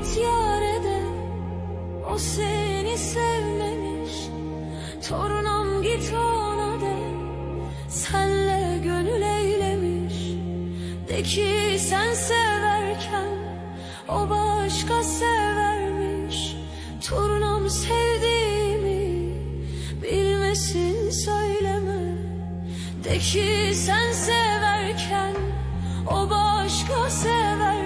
git yâre de, o seni sevmemiş. Torunum git ona de, senle gönül eylemiş. De ki sen severken o başka severmiş. Torunum sevdiğimi bilmesin söyleme. De ki sen severken o başka severmiş.